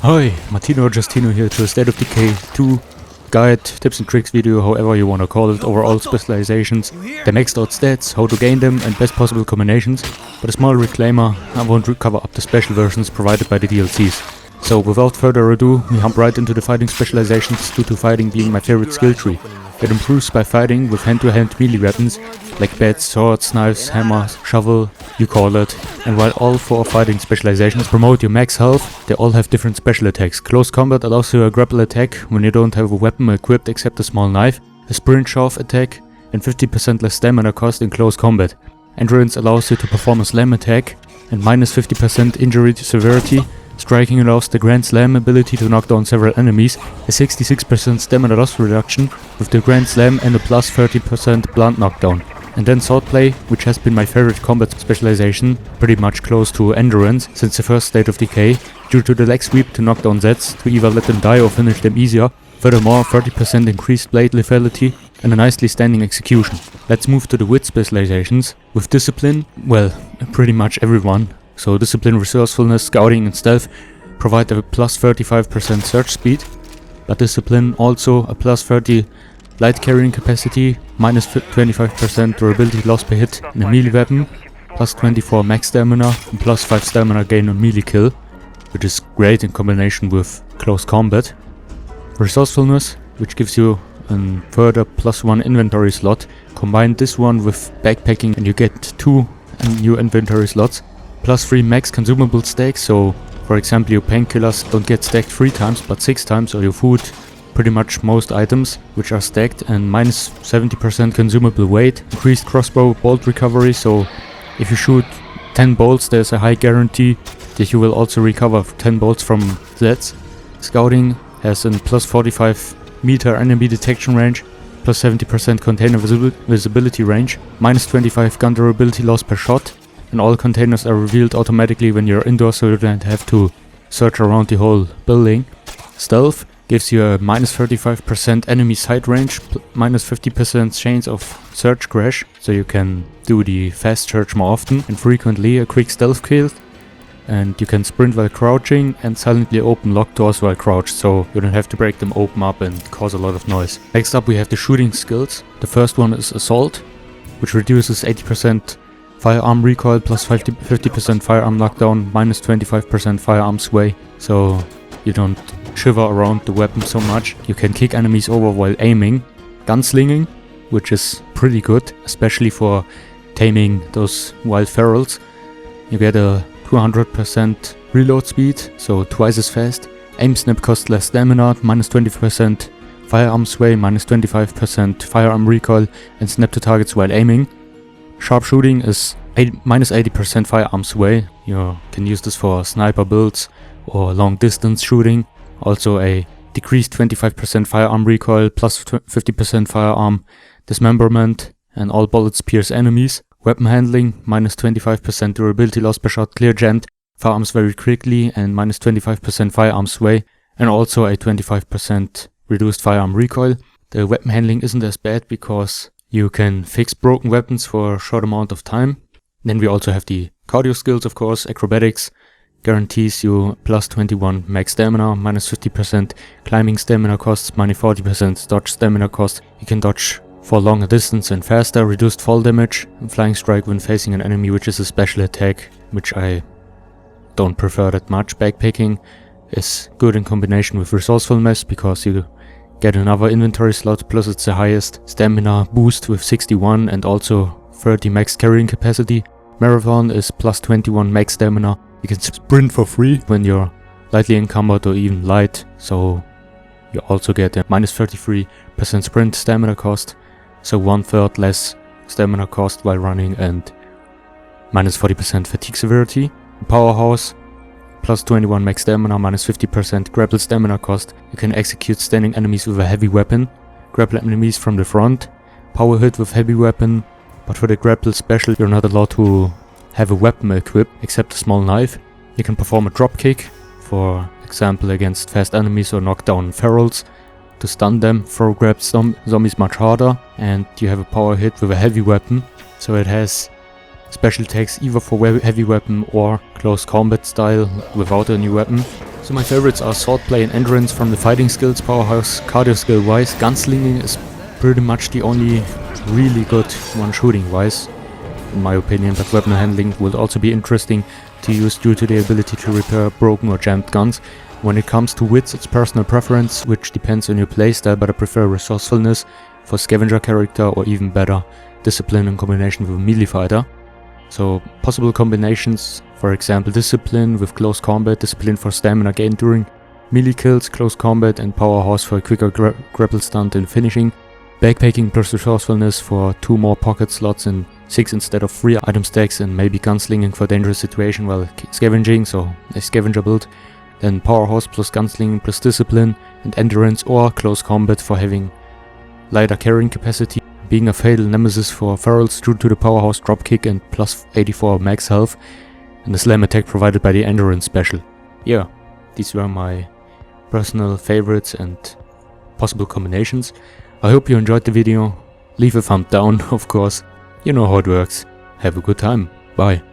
Hi, Martino or Justino here to a State of Decay 2 guide, tips and tricks video, however you wanna call it, overall specializations, the maxed out stats, how to gain them and best possible combinations, but a small reclaimer, I won't cover up the special versions provided by the DLCs. So without further ado, we jump right into the fighting specializations due to fighting being my favorite skill tree. It improves by fighting with hand-to-hand melee weapons like bats, swords, knives, hammers, shovel, you call it. And while all 4 fighting specializations promote your max health, they all have different special attacks. Close combat allows you a grapple attack when you don't have a weapon equipped except a small knife, a sprint shove attack, and 50% less stamina cost in close combat. Endurance allows you to perform a slam attack and minus 50% injury severity. Striking allows the Grand Slam ability to knock down several enemies, a 66% stamina loss reduction with the Grand Slam and a plus 30% blunt knockdown. And then Swordplay, which has been my favorite combat specialization, pretty much close to Endurance since the first State of Decay, due to the leg sweep to knock down Zeds to either let them die or finish them easier. Furthermore, 30% increased blade lethality and a nicely standing execution. Let's move to the Wits Specializations. With Discipline, well, pretty much everyone. So Discipline, Resourcefulness, Scouting and Stealth provide a plus 35% search speed, but Discipline also a plus 30 light carrying capacity, minus 25% durability loss per hit in a melee weapon, plus 24 max stamina and plus 5 stamina gain on melee kill, which is great in combination with close combat. Resourcefulness, which gives you a further plus 1 inventory slot. Combine this one with backpacking and you get 2 new inventory slots. Plus 3 max consumable stacks, so for example your painkillers don't get stacked 3 times but 6 times, or your food, pretty much most items which are stacked, and minus 70% consumable weight. Increased crossbow bolt recovery, so if you shoot 10 bolts there's a high guarantee that you will also recover 10 bolts from Zeds. Scouting has a plus 45 meter enemy detection range, plus 70% container visibility range, minus 25 gun durability loss per shot. And all containers are revealed automatically when you're indoors, so you don't have to search around the whole building. Stealth gives you a minus 35% enemy sight range, minus 50% chance of search crash, so you can do the fast search more often and frequently. A quick stealth kill, and you can sprint while crouching and silently open locked doors while crouched, so you don't have to break them open up and cause a lot of noise. Next up we have the shooting skills. The first one is Assault, which reduces 80% firearm recoil, plus 50% firearm knockdown, minus 25% firearm sway, so you don't shiver around the weapon so much. You can kick enemies over while aiming. Gunslinging, which is pretty good, especially for taming those wild ferals. You get a 200% reload speed, so twice as fast. Aim snap costs less stamina, minus 20% firearm sway, minus 25% firearm recoil, and snap to targets while aiming. Sharpshooting is minus 80% firearm sway. You can use this for sniper builds or long distance shooting. Also a decreased 25% firearm recoil, plus 50% firearm dismemberment, and all bullets pierce enemies. Weapon handling, minus 25% durability loss per shot, clear jammed firearms very quickly, and minus 25% firearm sway, and also a 25% reduced firearm recoil. The weapon handling isn't as bad because you can fix broken weapons for a short amount of time. Then we also have the cardio skills, of course. Acrobatics guarantees you plus 21 max stamina, minus 50% climbing stamina costs, minus 40% dodge stamina cost. You can dodge for longer distance and faster. Reduced fall damage and flying strike when facing an enemy, which is a special attack, which I don't prefer that much. Backpacking is good in combination with Resourcefulness because you get another inventory slot, plus it's the highest stamina boost with 61 and also 30 max carrying capacity. Marathon is plus 21 max stamina. You can sprint for free when you're lightly encumbered or even light, so you also get a minus 33% sprint stamina cost, so 1/3 less stamina cost while running, and minus 40% fatigue severity. Powerhouse, plus 21 max stamina, minus 50% grapple stamina cost. You can execute standing enemies with a heavy weapon, grapple enemies from the front, power hit with heavy weapon, but for the grapple special you're not allowed to have a weapon equipped except a small knife. You can perform a drop kick, for example against fast enemies or knock down ferals to stun them. Throw grab zombies much harder, and you have a power hit with a heavy weapon, so it has special attacks either for heavy weapon or close combat style without a new weapon. So my favorites are Swordplay and Endurance from the fighting skills, Powerhouse, cardio skill wise. Gunslinging is pretty much the only really good one shooting wise, in my opinion, but weapon handling would also be interesting to use due to the ability to repair broken or jammed guns. When it comes to wits, it's personal preference, which depends on your playstyle, but I prefer Resourcefulness for scavenger character, or even better, Discipline in combination with a melee fighter. So possible combinations, for example Discipline with close combat, Discipline for stamina gain during melee kills, close combat, and Powerhouse for a quicker grapple stunt and finishing. Backpacking plus Resourcefulness for 2 more pocket slots and 6 instead of 3 item stacks, and maybe Gunslinging for dangerous situation while scavenging, so a scavenger build. Then Powerhouse plus Gunslinging plus Discipline and Endurance or Close Combat for having lighter carrying capacity. Being a fatal nemesis for ferals due to the Powerhouse dropkick and plus 84 max health, and the slam attack provided by the Endurance special. Yeah, these were my personal favorites and possible combinations. I hope you enjoyed the video. Leave a thumb down, of course. You know how it works. Have a good time. Bye.